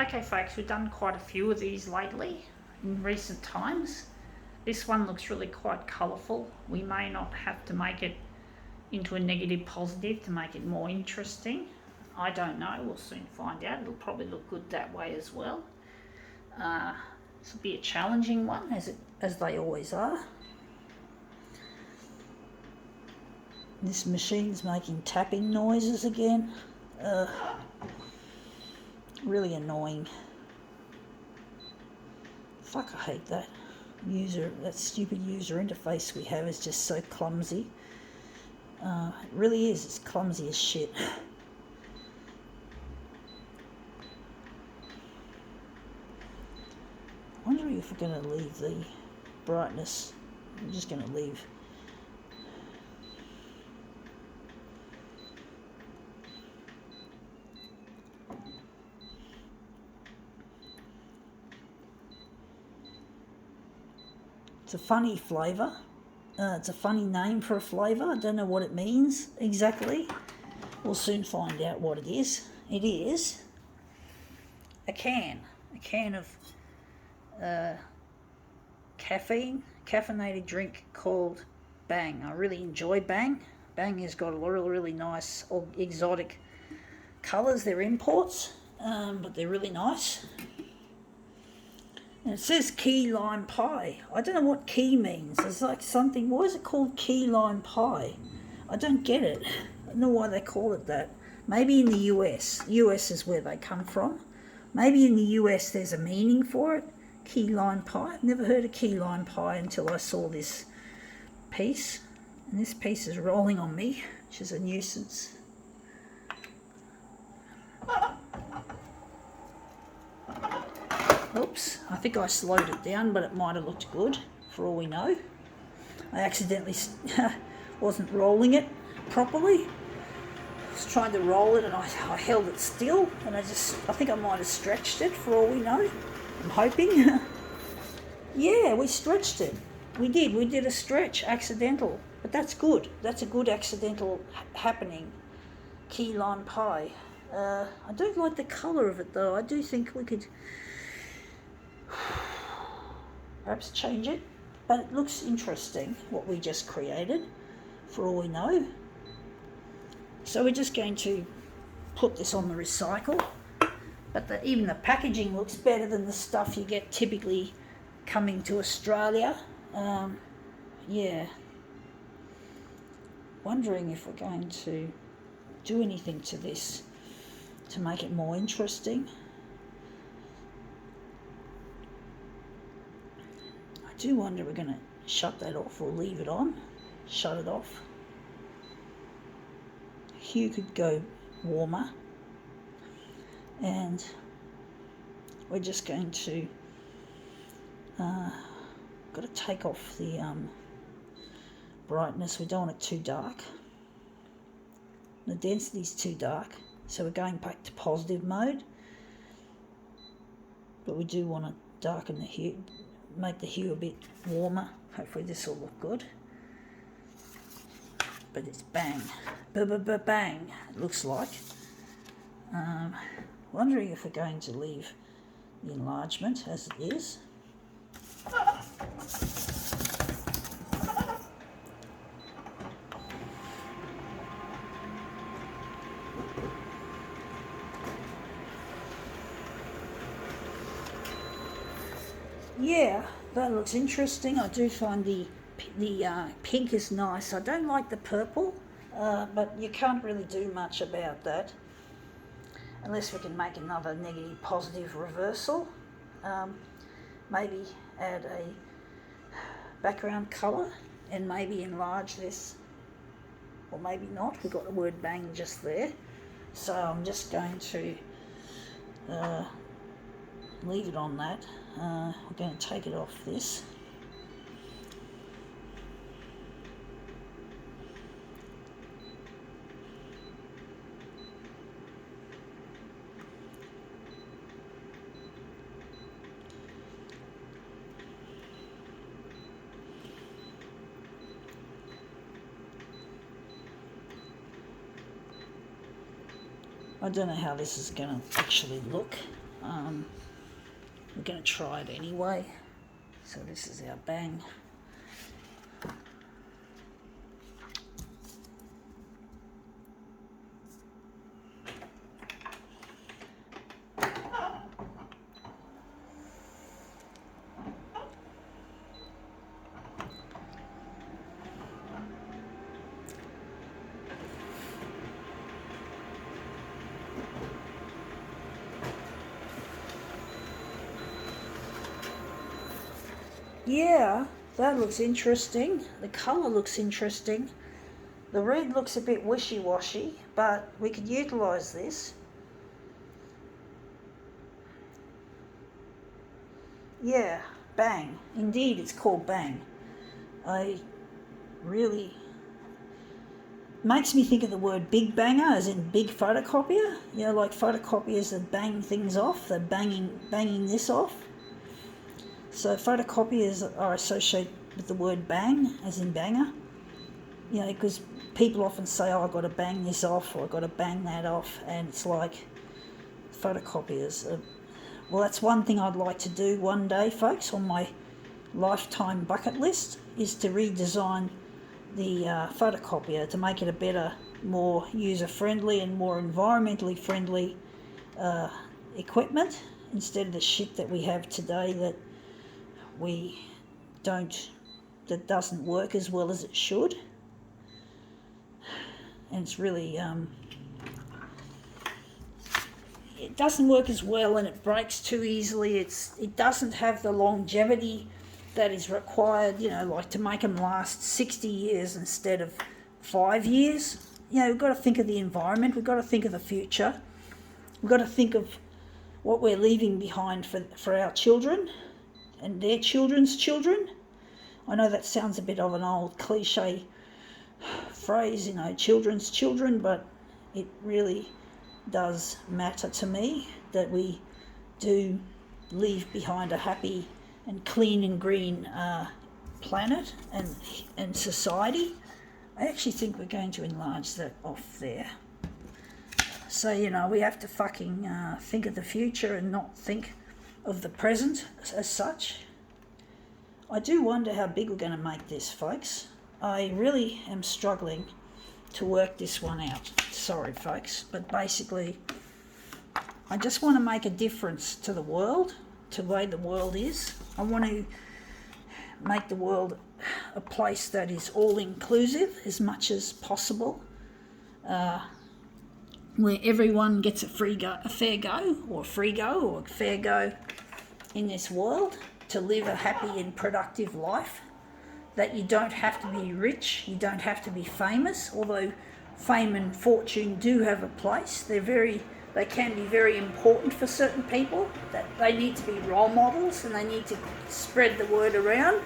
Okay folks, we've done quite a few of these lately in recent times. This one looks really quite colourful. We may not have to make it into a negative positive to make it more interesting. I don't know, we'll soon find out. It'll probably look good that way as well. This will be a challenging one, as they always are. This machine's making tapping noises again. Really annoying. Fuck, I hate that. That stupid user interface we have is just so clumsy. It really is, it's clumsy as shit. I'm wondering if we're going to leave the brightness. I'm just going to leave. It's a funny flavour. It's a funny name for a flavour. I don't know what it means exactly. We'll soon find out what it is. It is a can of caffeinated drink called Bang. I really enjoy Bang. Bang has got a lot of really nice exotic colours. They're imports, but they're really nice. And it says key lime pie. I don't know what key means. It's like something, why is it called key lime pie? I don't get it. I don't know why they call it that. Maybe in the US. US is where they come from. Maybe in the US there's a meaning for it. Key lime pie. I've never heard of key lime pie until I saw this piece. And this piece is rolling on me, which is a nuisance. Oops, I think I slowed it down, but it might have looked good, for all we know. I accidentally wasn't rolling it properly. I was trying to roll it and I held it still, and I think I might have stretched it, for all we know. I'm hoping. Yeah, we stretched it. We did a stretch, accidental. But that's good. That's a good accidental happening. Key lime pie. I don't like the colour of it though. I do think we could perhaps change it, but it looks interesting what we just created, for all we know. So we're just going to put this on the recycle, but even the packaging looks better than the stuff you get typically coming to Australia. Yeah, wondering if we're going to do anything to this to make it more interesting. I do wonder, we're going to shut that off or leave it on. Shut it off. Hue could go warmer, and we're just going to got to take off the brightness. We don't want it too dark. The density's too dark, so we're going back to positive mode, but we do want to darken the hue, make the hue a bit warmer. Hopefully this will look good. But it's bang, bang, it looks like. Wondering if we're going to leave the enlargement as it is. Yeah, that looks interesting. I do find the pink is nice. I don't like the purple, but you can't really do much about that unless we can make another negative positive reversal. Maybe add a background colour and maybe enlarge this, or maybe not. We've got the word bang just there, so I'm just going to leave it on that. We're going to take it off this. I don't know how this is going to actually look. we're going to try it anyway. So this is our bang. Yeah, that looks interesting. The colour looks interesting. The red looks a bit wishy-washy, but we could utilise this. Yeah, bang. Indeed, it's called bang. I really... makes me think of the word big banger, as in big photocopier. You know, like photocopiers that bang things off. They're banging this off. So photocopiers are associated with the word bang, as in banger. You know, because people often say, oh, I've got to bang this off, or I've got to bang that off, and it's like photocopiers. Well, that's one thing I'd like to do one day, folks, on my lifetime bucket list, is to redesign the photocopier to make it a better, more user-friendly and more environmentally friendly equipment, instead of the shit that we have today that that doesn't work as well as it should. And it's really, it doesn't work as well, and it breaks too easily. It doesn't have the longevity that is required, you know, like to make them last 60 years instead of 5 years. You know, we've got to think of the environment, we've got to think of the future, we've got to think of what we're leaving behind for our children and their children's children. I know that sounds a bit of an old cliche phrase, you know, children's children, but it really does matter to me that we do leave behind a happy and clean and green planet and society. I actually think we're going to enlarge that off there. So, you know, we have to fucking think of the future and not think of the present as such. I do wonder how big we're going to make this, folks. I really am struggling to work this one out. Sorry, folks, but basically I just want to make a difference to the world, to the way the world is. I want to make the world a place that is all-inclusive as much as possible, where everyone gets a fair go in this world to live a happy and productive life, that you don't have to be rich, you don't have to be famous, although fame and fortune do have a place. They can be very important for certain people, that they need to be role models and they need to spread the word around,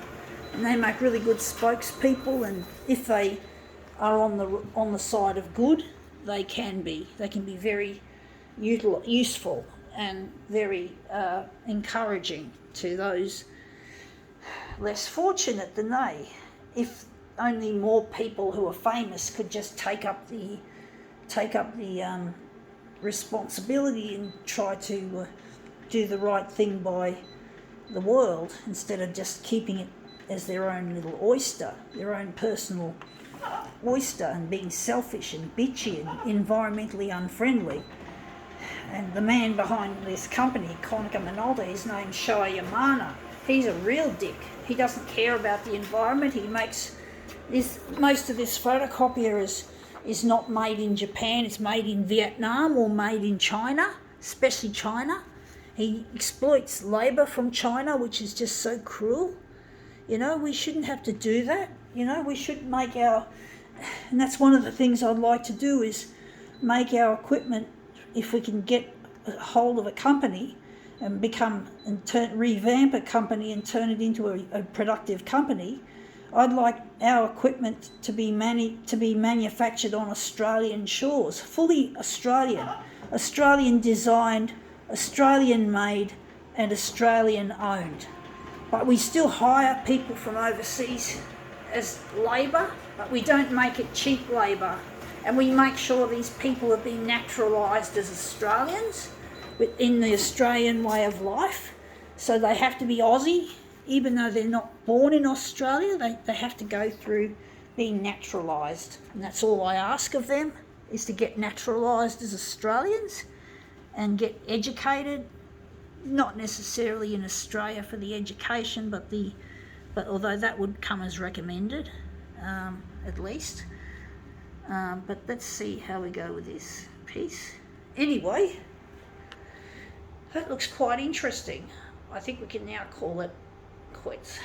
and they make really good spokespeople, and if they are on the side of good, they can be very useful and very encouraging to those less fortunate than they. If only more people who are famous could just take up the responsibility and try to do the right thing by the world, instead of just keeping it as their own little oyster, their own personal oyster, and being selfish and bitchy and environmentally unfriendly. And the man behind this company, Konica Minolta, his name's Shohei Yamana. He's a real dick. He doesn't care about the environment. He makes most of this photocopier is not made in Japan. It's made in Vietnam or made in China, especially China. He exploits labour from China, which is just so cruel. You know, we shouldn't have to do that. You know, we should make and that's one of the things I'd like to do, is make our equipment, if we can get a hold of a company and revamp a company and turn it into a productive company. I'd like our equipment to be manufactured on Australian shores, fully Australian designed, Australian made and Australian owned. But we still hire people from overseas as labour, but we don't make it cheap labour. And we make sure these people are being naturalised as Australians. in the Australian way of life. So they have to be Aussie, even though they're not born in Australia. They have to go through being naturalised. And that's all I ask of them, is to get naturalised as Australians and get educated, not necessarily in Australia for the education, but although that would come as recommended, at least. But let's see how we go with this piece. Anyway, that looks quite interesting. I think we can now call it quits.